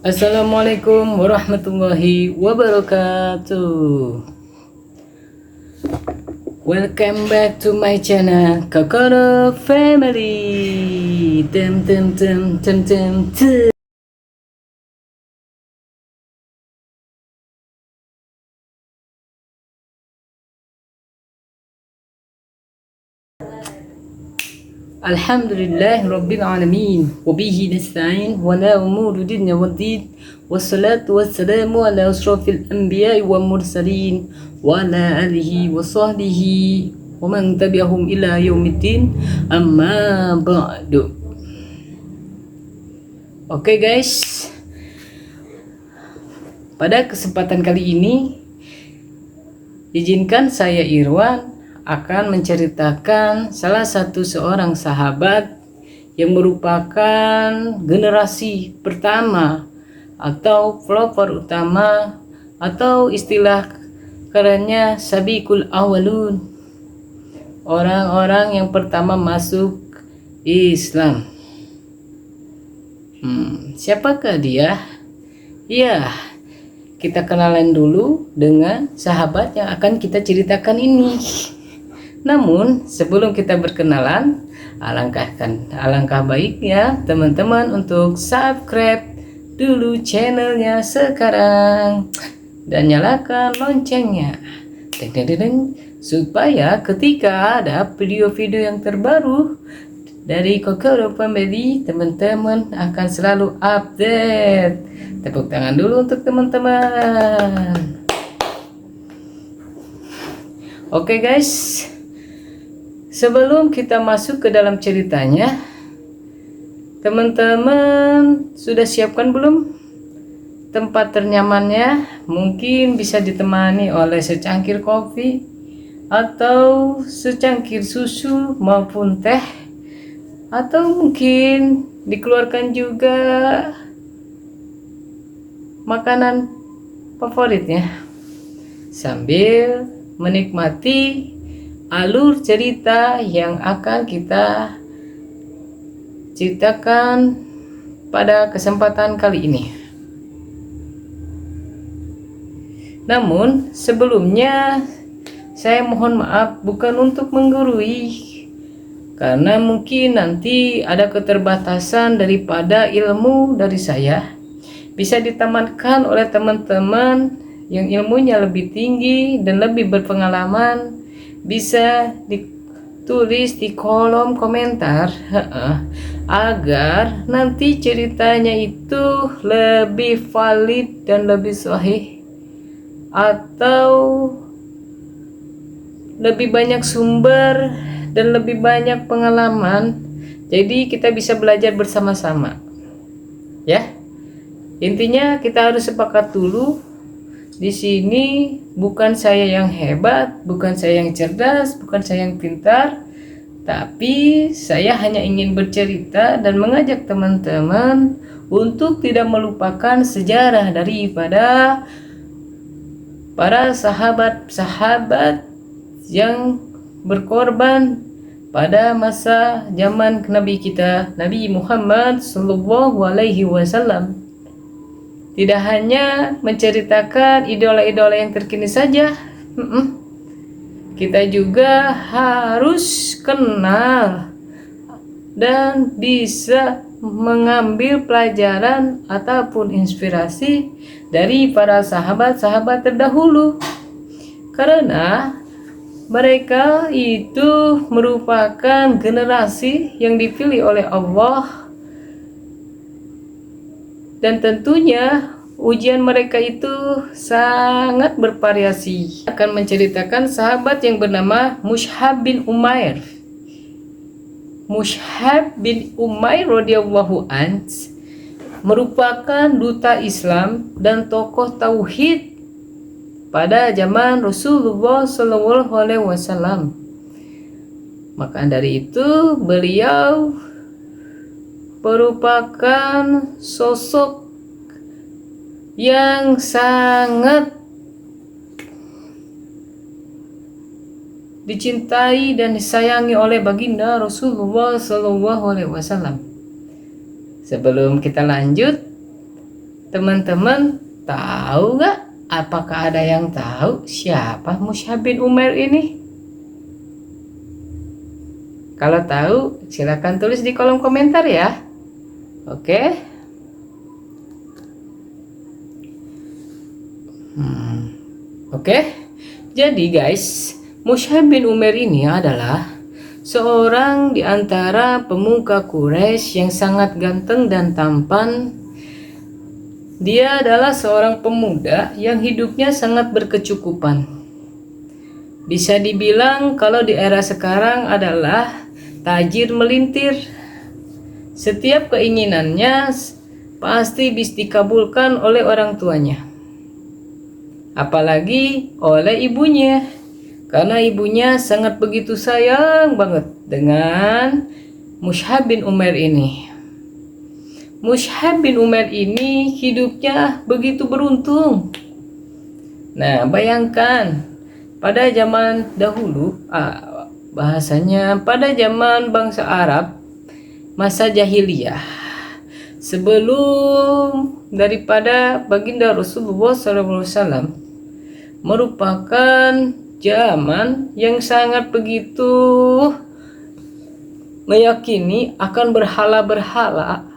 Assalamualaikum warahmatullahi wabarakatuh. Welcome back to my channel Kokoro Family. Tem tem tem tem tem tem. Alhamdulillah Rabbil Alamin. Wabihi nasta'in wa la umuru dinna wa din. Wassalatu wassalamu ala asrafil anbiya'i wa mursalin wa ala alihi wa sahbihi wa man tabi'ahum ila yaumiddin. Amma ba'du. Oke guys, pada kesempatan kali ini izinkan saya Irwan akan menceritakan salah satu seorang sahabat yang merupakan generasi pertama atau pelopor utama atau istilah kerennya sabiqul awalun, orang-orang yang pertama masuk Islam. Siapakah dia? Ya, kita kenalan dulu dengan sahabat yang akan kita ceritakan ini. Namun sebelum kita berkenalan, alangkah baiknya teman-teman untuk subscribe dulu channelnya sekarang dan nyalakan loncengnya, supaya ketika ada video-video yang terbaru dari Kokoro Family, teman-teman akan selalu update. Tepuk tangan dulu untuk teman-teman. Oke guys, sebelum kita masuk ke dalam ceritanya, teman-teman sudah siapkan belum tempat ternyamannya? Mungkin bisa ditemani oleh secangkir kopi atau secangkir susu maupun teh, atau mungkin dikeluarkan juga makanan favoritnya sambil menikmati alur cerita yang akan kita ceritakan pada kesempatan kali ini. Namun sebelumnya saya mohon maaf bukan untuk menggurui, karena mungkin nanti ada keterbatasan daripada ilmu dari saya. Bisa ditamatkan oleh teman-teman yang ilmunya lebih tinggi dan lebih berpengalaman. Bisa ditulis di kolom komentar agar nanti ceritanya itu lebih valid dan lebih sahih, atau lebih banyak sumber dan lebih banyak pengalaman. Jadi kita bisa belajar bersama-sama. Ya. Intinya kita harus sepakat dulu. Di sini bukan saya yang hebat, bukan saya yang cerdas, bukan saya yang pintar, tapi saya hanya ingin bercerita dan mengajak teman-teman untuk tidak melupakan sejarah daripada para sahabat-sahabat yang berkorban pada masa zaman Nabi kita, Nabi Muhammad Sallallahu Alaihi Wasallam. Tidak hanya menceritakan idola-idola yang terkini saja, kita juga harus kenal dan bisa mengambil pelajaran ataupun inspirasi dari para sahabat-sahabat terdahulu, karena mereka itu merupakan generasi yang dipilih oleh Allah. Dan tentunya ujian mereka itu sangat bervariasi. Akan menceritakan sahabat yang bernama Mus'ab bin Umair. Mus'ab bin Umair radhiyallahu anhu merupakan duta Islam dan tokoh tauhid pada zaman Rasulullah Sallallahu Alaihi Wasallam. Maka dari itu beliau merupakan sosok yang sangat dicintai dan disayangi oleh baginda Rasulullah Sallallahu Alaihi Wasallam. Sebelum kita lanjut, Teman-teman tahu nggak? Apakah ada yang tahu siapa Mus'ab bin Umair ini? Kalau tahu, silakan tulis di kolom komentar ya. Oke. Oke. Jadi guys, Mus'ab bin Umair ini adalah seorang di antara pemuka Quraisy yang sangat ganteng dan tampan. Dia adalah seorang pemuda yang hidupnya sangat berkecukupan. Bisa dibilang kalau di era sekarang adalah tajir melintir. Setiap keinginannya pasti bisa dikabulkan oleh orang tuanya. Apalagi oleh ibunya. Karena ibunya sangat begitu sayang banget dengan Mus'ab bin Umair ini. Mus'ab bin Umair ini hidupnya begitu beruntung. Nah, bayangkan pada zaman dahulu, bahasanya pada zaman bangsa Arab, masa jahiliyah, sebelum daripada baginda Rasulullah SAW, merupakan zaman yang sangat begitu meyakini akan berhala-berhala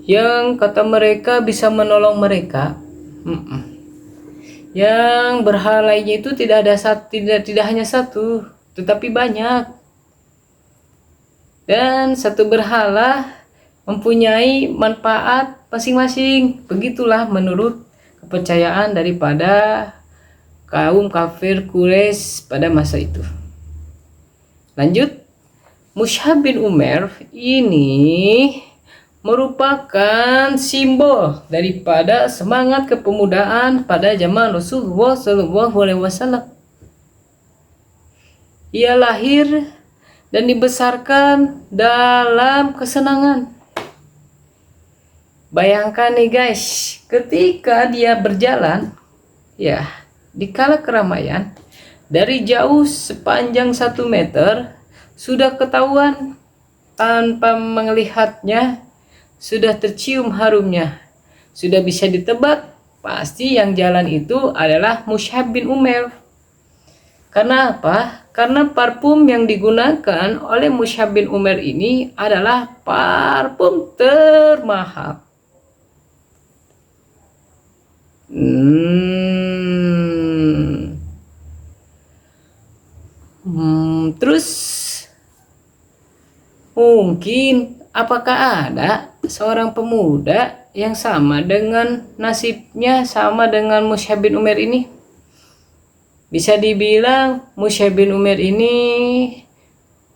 yang kata mereka bisa menolong mereka. Yang berhalanya itu tidak hanya satu, tetapi banyak. Dan satu berhala mempunyai manfaat masing-masing. Begitulah menurut kepercayaan daripada kaum kafir Quraisy pada masa itu. Lanjut, Mus'ab bin Umair ini merupakan simbol daripada semangat kepemudaan pada zaman Rasulullah SAW. Ia lahir dan dibesarkan dalam kesenangan. Bayangkan nih guys, ketika dia berjalan, ya, di kala keramaian, dari jauh sepanjang 1 meter, sudah ketahuan tanpa melihatnya. Sudah tercium harumnya, sudah bisa ditebak pasti yang jalan itu adalah Mus'ab bin Umair. Karena apa? Karena parfum yang digunakan oleh Mus'ab bin Umair ini adalah parfum termahal. Terus mungkin apakah ada seorang pemuda yang sama dengan nasibnya sama dengan Mus'ab bin Umair ini? Bisa dibilang Mus'ab bin Umair ini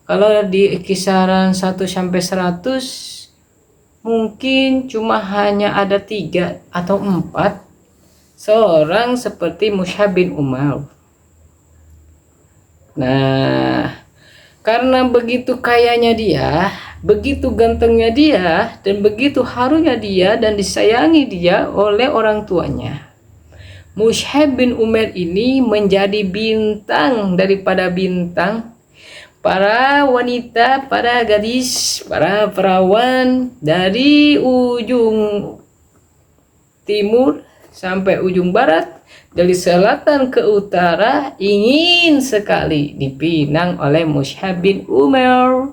kalau di kisaran 1 sampai 100 mungkin cuma hanya ada 3 atau 4 seorang seperti Mus'ab bin Umair. Nah, karena begitu kayanya dia, begitu gantengnya dia, dan begitu harunya dia dan disayangi dia oleh orang tuanya, Mus'ab bin Umair ini menjadi bintang daripada bintang. Para wanita, para gadis, para perawan dari ujung timur sampai ujung barat, dari selatan ke utara, ingin sekali dipinang oleh Mus'ab bin Umair.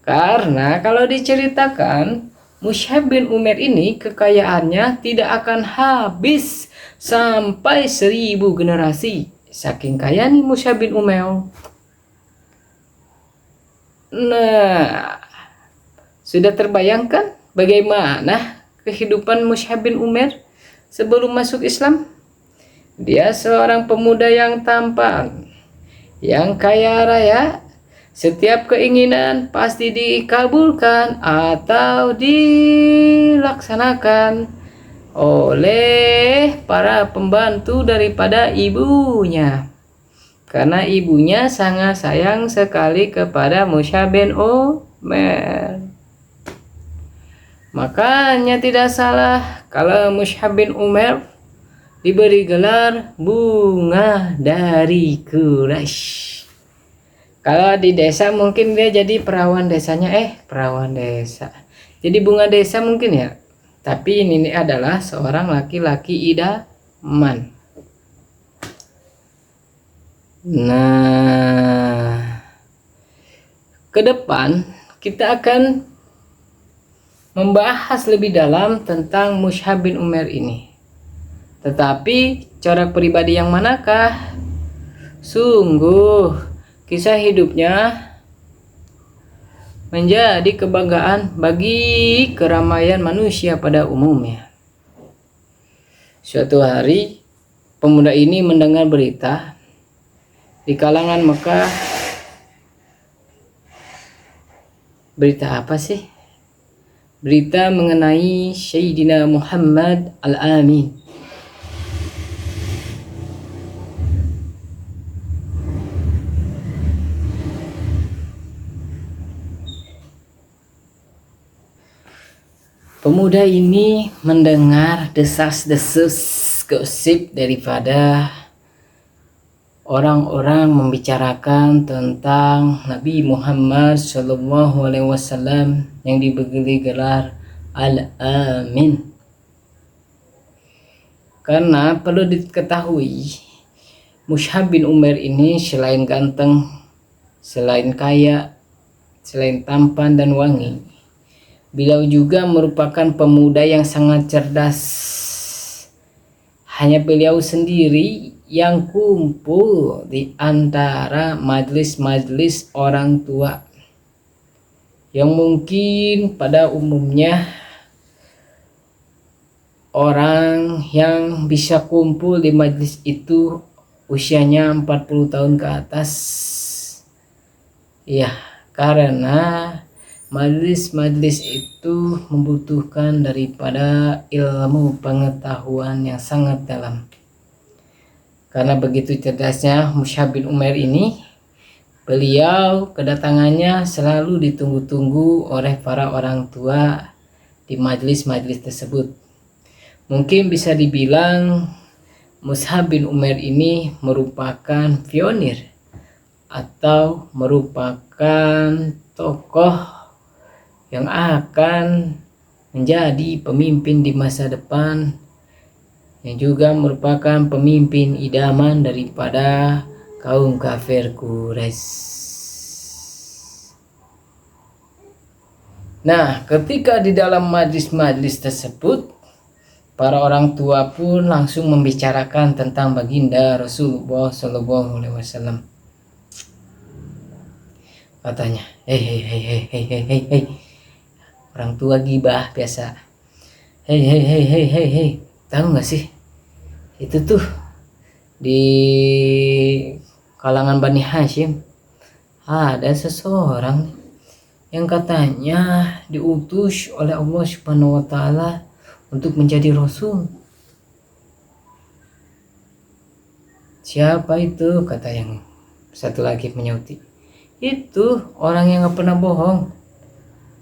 Karena kalau diceritakan, Mus'ab bin Umair ini kekayaannya tidak akan habis sampai 1000 generasi. Saking kaya nih Mus'ab bin Umair. Nah, sudah terbayangkan bagaimana kehidupan Mus'ab bin Umair sebelum masuk Islam? Dia seorang pemuda yang tampan, yang kaya raya. Setiap keinginan pasti dikabulkan atau dilaksanakan oleh para pembantu daripada ibunya. Karena ibunya sangat sayang sekali kepada Mus'ab bin Umair. Makanya tidak salah kalau Mus'ab bin Umair diberi gelar bunga dari Quraisy. Kalau di desa mungkin dia jadi perawan desanya, perawan desa. Jadi bunga desa mungkin ya, tapi ini adalah seorang laki-laki idaman. Nah, ke depan kita akan membahas lebih dalam tentang Mus'ab bin Umair ini. Tetapi corak pribadi yang manakah? Sungguh kisah hidupnya menjadi kebanggaan bagi keramaian manusia pada umumnya. Suatu hari pemuda ini mendengar berita di kalangan Mekah. Berita apa sih? Berita mengenai Sayyidina Muhammad Al-Amin. Pemuda ini mendengar desas-desus gosip daripada orang-orang membicarakan tentang Nabi Muhammad SAW yang diberi gelar Al-Amin. Karena perlu diketahui, Mus'ab bin Umair ini selain ganteng, selain kaya, selain tampan dan wangi, beliau juga merupakan pemuda yang sangat cerdas. Hanya beliau sendiri yang kumpul di antara majelis-majelis orang tua, yang mungkin pada umumnya orang yang bisa kumpul di majelis itu usianya 40 tahun ke atas. Ya, karena majelis-majelis itu membutuhkan daripada ilmu pengetahuan yang sangat dalam. Karena begitu cerdasnya Mus'ab bin Umair ini, beliau kedatangannya selalu ditunggu-tunggu oleh para orang tua di majelis-majelis tersebut. Mungkin bisa dibilang Mus'ab bin Umair ini merupakan pionir atau merupakan tokoh yang akan menjadi pemimpin di masa depan, yang juga merupakan pemimpin idaman daripada kaum kafir Quraisy. Nah, ketika di dalam majlis-majlis tersebut, para orang tua pun langsung membicarakan tentang baginda Rasulullah SAW. Katanya, hei, orang tua gibah biasa. Hei, tahu nggak sih? Itu tuh di kalangan Bani Hashim ada seseorang yang katanya diutus oleh Allah Subhanahu wa taala untuk menjadi rasul. Siapa itu? Kata yang satu lagi menyauti. Itu orang yang gak pernah bohong.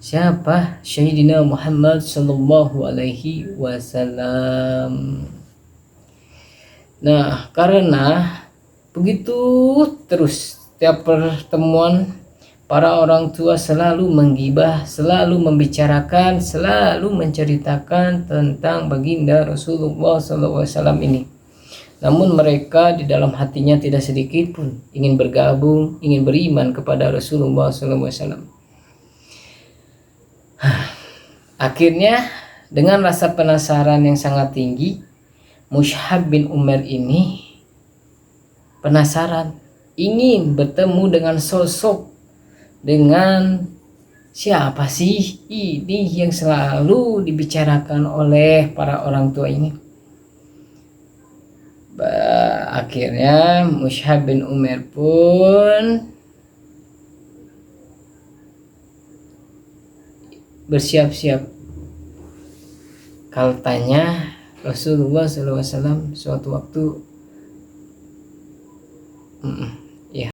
Siapa? Sayyidina Muhammad sallallahu alaihi wasallam. Nah, karena begitu terus setiap pertemuan para orang tua selalu menggibah, selalu membicarakan, selalu menceritakan tentang baginda Rasulullah SAW ini. Namun mereka di dalam hatinya tidak sedikit pun ingin bergabung, ingin beriman kepada Rasulullah SAW. Akhirnya dengan rasa penasaran yang sangat tinggi, Mus'ab bin Umair ini penasaran, ingin bertemu dengan sosok, dengan siapa sih ini yang selalu dibicarakan oleh para orang tua ini. Akhirnya Mus'ab bin Umair pun bersiap-siap. Kalau tanya Rasulullah SAW suatu waktu